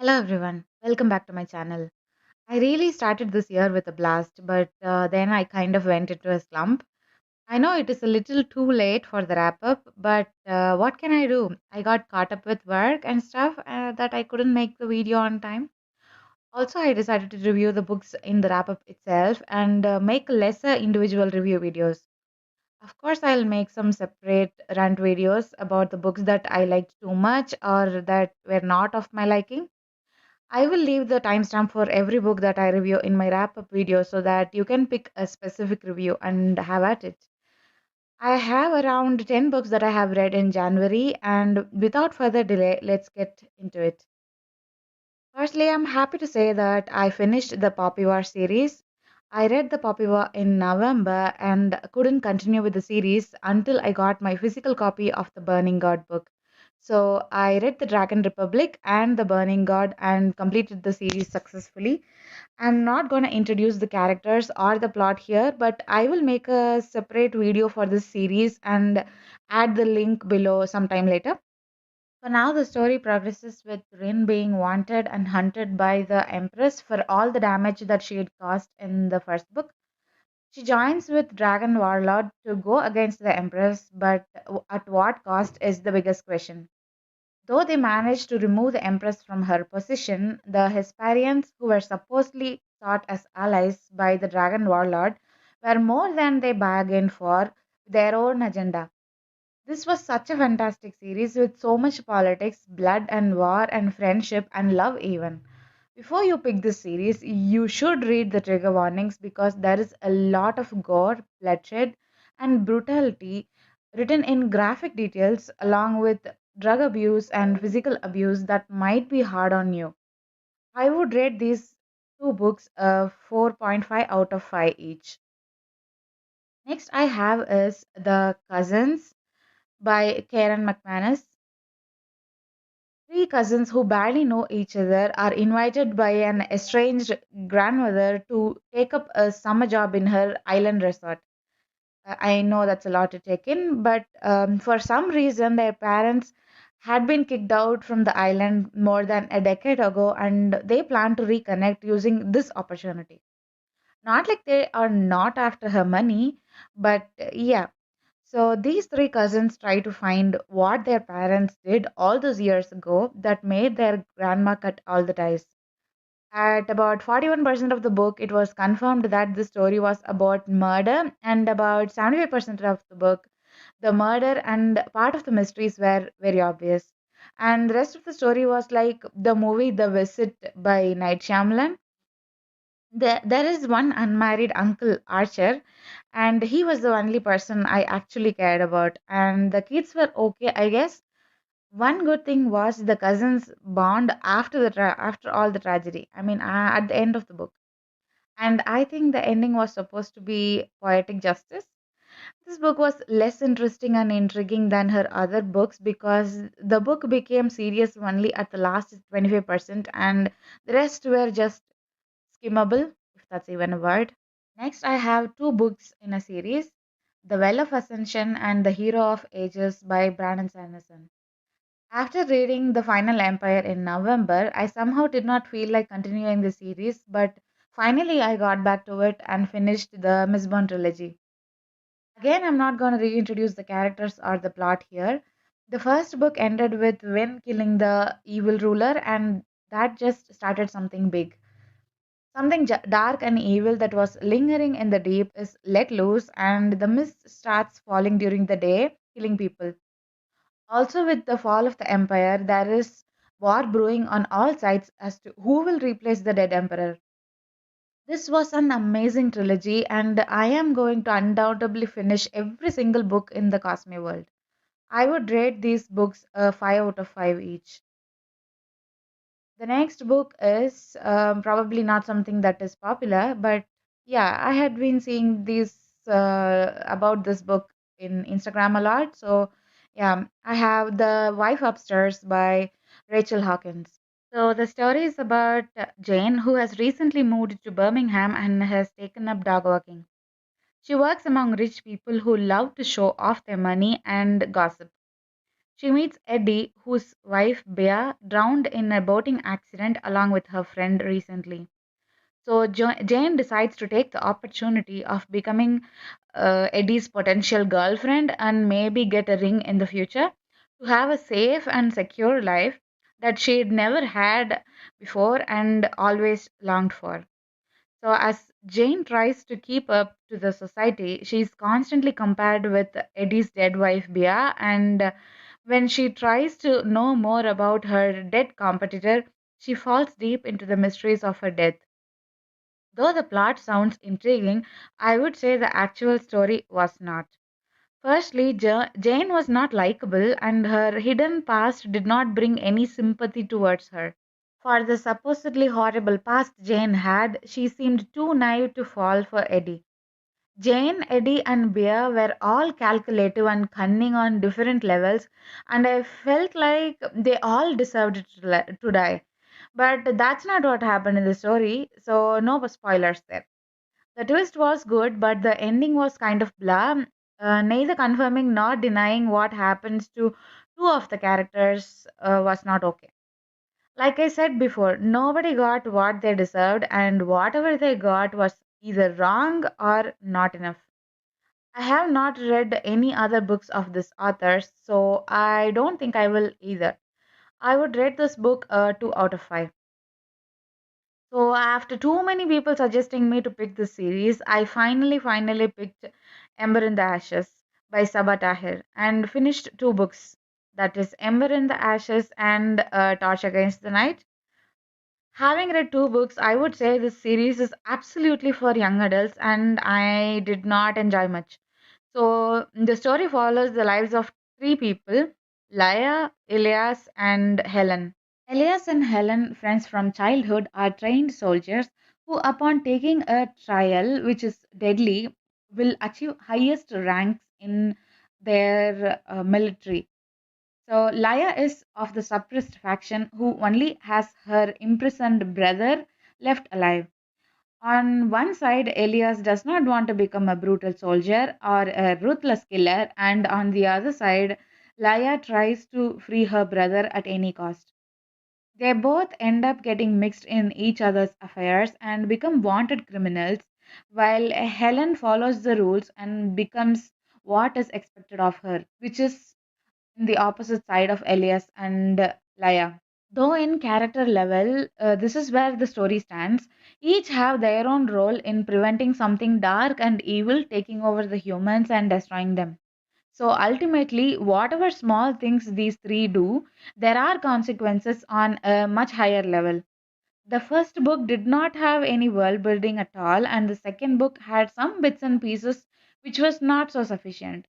Hello everyone, welcome back to my channel. I really started this year with a blast, but then I kind of went into a slump. I know it is a little too late for the wrap up, but what can I do? I got caught up with work and stuff that I couldn't make the video on time. Also, I decided to review the books in the wrap up itself and make lesser individual review videos. Of course, I'll make some separate rant videos about the books that I liked too much or that were not of my liking. I will leave the timestamp for every book that I review in my wrap up video so that you can pick a specific review and have at it. I have around 10 books that I have read in January, and without further delay, let's get into it. Firstly, I'm happy to say that I finished the Poppy War series. I read the Poppy War in November and couldn't continue with the series until I got my physical copy of the Burning God book. So I read the Dragon Republic and the Burning God and completed the series successfully. I'm not going to introduce the characters or the plot here, but I will make a separate video for this series and add the link below sometime later. For now, the story progresses with Rin being wanted and hunted by the Empress for all the damage that she had caused in the first book. She joins with Dragon Warlord to go against the Empress, but at what cost is the biggest question. Though they managed to remove the Empress from her position, the Hesperians, who were supposedly thought as allies by the Dragon Warlord, were more than they bargained for their own agenda. This was such a fantastic series with so much politics, blood and war and friendship and love even. Before you pick this series, you should read the trigger warnings because there is a lot of gore, bloodshed, and brutality written in graphic details along with drug abuse and physical abuse that might be hard on you. I would rate these two books a 4.5 out of 5 each. Next I have is The Cousins by Karen McManus. Three cousins who barely know each other are invited by an estranged grandmother to take up a summer job in her island resort. I know that's a lot to take in, but for some reason, their parents had been kicked out from the island more than a decade ago, and they plan to reconnect using this opportunity. Not like they are not after her money, but yeah, so these three cousins try to find what their parents did all those years ago that made their grandma cut all the ties. At about 41% of the book, it was confirmed that the story was about murder, and about 75% of the book, the murder and part of the mysteries were very obvious. And the rest of the story was like the movie The Visit by Night Shyamalan. There is one unmarried uncle, Archer, and he was the only person I actually cared about. And the kids were okay, I guess. One good thing was the cousins bond after after all the tragedy. I mean, at the end of the book. And I think the ending was supposed to be poetic justice. This book was less interesting and intriguing than her other books because the book became serious only at the last 25%, and the rest were just skimmable, if that's even a word. Next, I have two books in a series, The Well of Ascension and The Hero of Ages by Brandon Sanderson. After reading The Final Empire in November, I somehow did not feel like continuing the series, but finally I got back to it and finished the Miss Bond trilogy. Again, I'm not going to reintroduce the characters or the plot here. The first book ended with Win killing the evil ruler, and that just started something big. Something dark and evil that was lingering in the deep is let loose, and the mist starts falling during the day, killing people. Also, with the fall of the empire, there is war brewing on all sides as to who will replace the dead emperor. This was an amazing trilogy, and I am going to undoubtedly finish every single book in the Cosme world. I would rate these books a 5 out of 5 each. The next book is probably not something that is popular, but yeah, I had been seeing this about this book in Instagram a lot. So yeah, I have The Wife Upstairs by Rachel Hawkins. So the story is about Jane, who has recently moved to Birmingham and has taken up dog walking. She works among rich people who love to show off their money and gossip. She meets Eddie, whose wife Bea drowned in a boating accident along with her friend recently. So Jane decides to take the opportunity of becoming Eddie's potential girlfriend and maybe get a ring in the future to have a safe and secure life that she'd never had before and always longed for. So, as Jane tries to keep up to the society, she's constantly compared with Eddie's dead wife, Bea, and when she tries to know more about her dead competitor, she falls deep into the mysteries of her death. Though the plot sounds intriguing, I would say the actual story was not. Firstly, Jane was not likable, and her hidden past did not bring any sympathy towards her. For the supposedly horrible past Jane had, she seemed too naive to fall for Eddie. Jane, Eddie, and Bea were all calculative and cunning on different levels, and I felt like they all deserved to die. But that's not what happened in the story, so no spoilers there. The twist was good, but the ending was kind of blah, neither confirming nor denying what happens to two of the characters was not okay. Like I said before, nobody got what they deserved, and whatever they got was either wrong or not enough. I have not read any other books of this author, so I don't think I will either. I would rate this book a 2 out of 5. So after too many people suggesting me to pick this series, I finally picked Ember in the Ashes by Sabah Tahir and finished two books. That is Ember in the Ashes and Torch Against the Night. Having read two books, I would say this series is absolutely for young adults and I did not enjoy much. So the story follows the lives of three people, Laya, Elias, and Helen. Elias and Helen, friends from childhood, are trained soldiers who, upon taking a trial which is deadly, will achieve highest ranks in their military. So, Laya is of the suppressed faction who only has her imprisoned brother left alive. On one side, Elias does not want to become a brutal soldier or a ruthless killer, and on the other side, Laya tries to free her brother at any cost. They both end up getting mixed in each other's affairs and become wanted criminals, while Helen follows the rules and becomes what is expected of her, which is in the opposite side of Elias and Laya. Though in character level, this is where the story stands. Each have their own role in preventing something dark and evil taking over the humans and destroying them. So ultimately, whatever small things these three do, there are consequences on a much higher level. The first book did not have any world building at all, and the second book had some bits and pieces which was not so sufficient.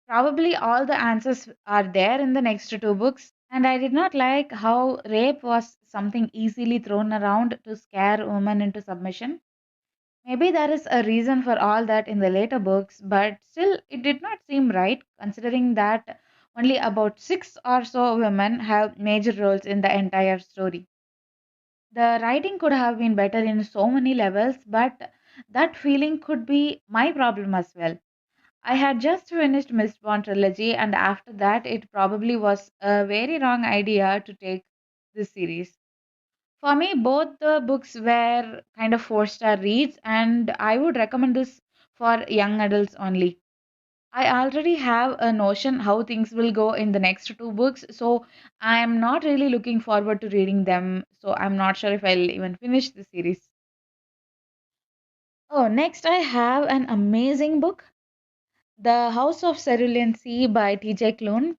Probably all the answers are there in the next two books, and I did not like how rape was something easily thrown around to scare women into submission. Maybe there is a reason for all that in the later books, but still, it did not seem right considering that only about six or so women have major roles in the entire story. The writing could have been better in so many levels, but that feeling could be my problem as well. I had just finished Mistborn trilogy, and after that, it probably was a very wrong idea to take this series. For me, both the books were kind of four-star reads, and I would recommend this for young adults only. I already have a notion how things will go in the next two books, so I'm not really looking forward to reading them. So I'm not sure if I'll even finish the series. Oh, next I have an amazing book, The House of Cerulean Sea by T.J. Klune.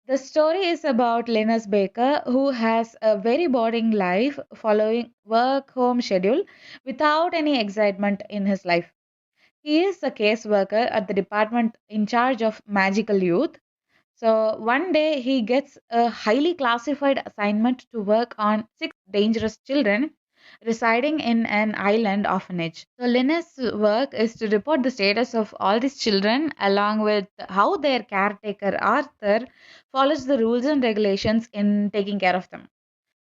The story is about Linus Baker, who has a very boring life following work home schedule without any excitement in his life. He is a caseworker at the department in charge of magical youth. So one day he gets a highly classified assignment to work on six dangerous children residing in an island orphanage. So Linus' work is to report the status of all these children along with how their caretaker Arthur follows the rules and regulations in taking care of them.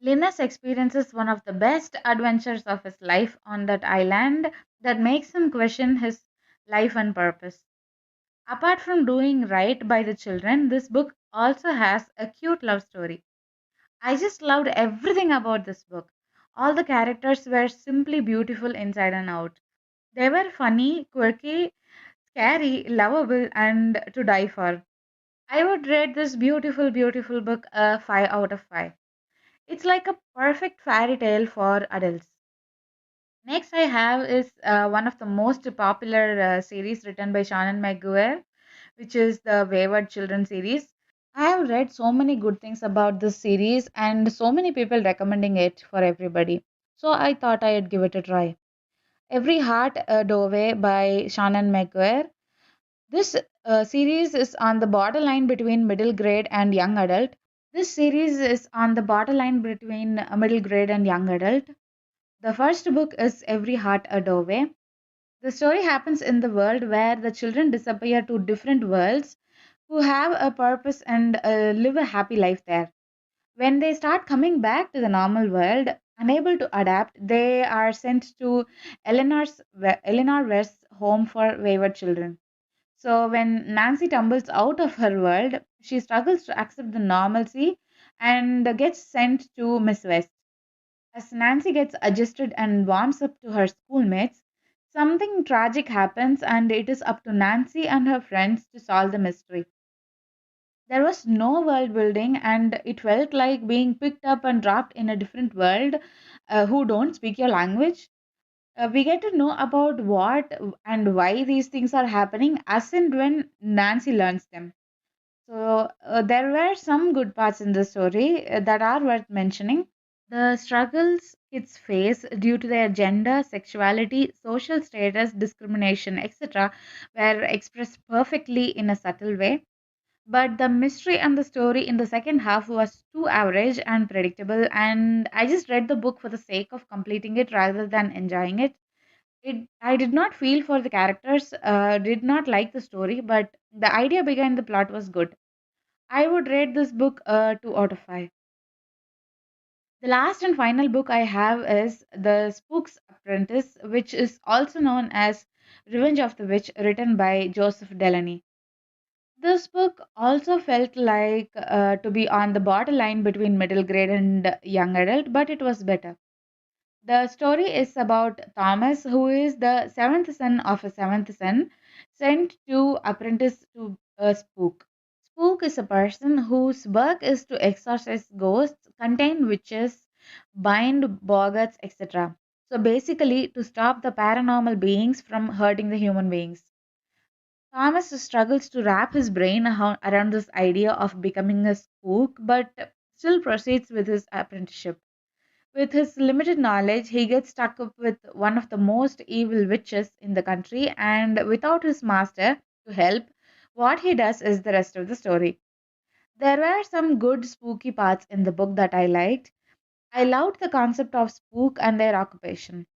Linus experiences one of the best adventures of his life on that island that makes him question his life and purpose. Apart from doing right by the children, this book also has a cute love story. I just loved everything about this book. All the characters were simply beautiful inside and out. They were funny, quirky, scary, lovable, and to die for. I would rate this beautiful, beautiful book a 5 out of 5. It's like a perfect fairy tale for adults. Next, I have is one of the most popular series written by Shannon McGuire, which is the Wayward Children series. I have read so many good things about this series and so many people recommending it for everybody. So I thought I'd give it a try. Every Heart a Doorway by Shannon McGuire. This series is on the borderline between middle grade and young adult. This series is on the borderline between middle grade and young adult. The first book is Every Heart a Doorway. The story happens in the world where the children disappear to different worlds who have a purpose and live a happy life there. When they start coming back to the normal world, unable to adapt, they are sent to Eleanor West's home for wayward children. So when Nancy tumbles out of her world, she struggles to accept the normalcy and gets sent to Miss West. As Nancy gets adjusted and warms up to her schoolmates, something tragic happens and it is up to Nancy and her friends to solve the mystery. There was no world building and it felt like being picked up and dropped in a different world who don't speak your language. We get to know about what and why these things are happening as and when Nancy learns them. So there were some good parts in the story that are worth mentioning. The struggles kids face due to their gender, sexuality, social status, discrimination, etc., were expressed perfectly in a subtle way. But the mystery and the story in the second half was too average and predictable, and I just read the book for the sake of completing it rather than enjoying it. I did not feel for the characters, did not like the story, but the idea behind the plot was good. I would rate this book 2 out of 5. The last and final book I have is The Spook's Apprentice, which is also known as Revenge of the Witch, written by Joseph Delaney. This book also felt like to be on the borderline between middle grade and young adult, but it was better. The story is about Thomas, who is the seventh son of a seventh son, sent to apprentice to a spook. Spook is a person whose work is to exorcise ghosts, contain witches, bind boggarts, etc. So basically, to stop the paranormal beings from hurting the human beings. Thomas struggles to wrap his brain around this idea of becoming a spook, but still proceeds with his apprenticeship. With his limited knowledge, he gets stuck up with one of the most evil witches in the country, and without his master to help, what he does is the rest of the story. There were some good spooky parts in the book that I liked. I loved the concept of spook and their occupation.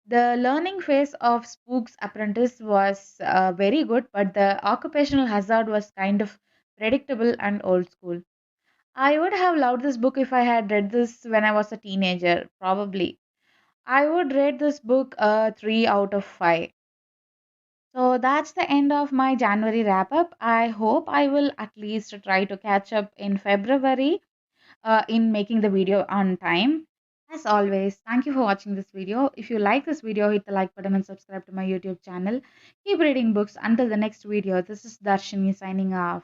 The learning phase of Spook's apprentice was very good, but the occupational hazard was kind of predictable and old school. I would have loved this book if I had read this when I was a teenager, probably. I would rate this book a 3 out of 5. So that's the end of my January wrap up. I hope I will at least try to catch up in February in making the video on time. As always, thank you for watching this video. If you like this video, hit the like button and subscribe to my YouTube channel. Keep reading books until the next video. This is Darshini signing off.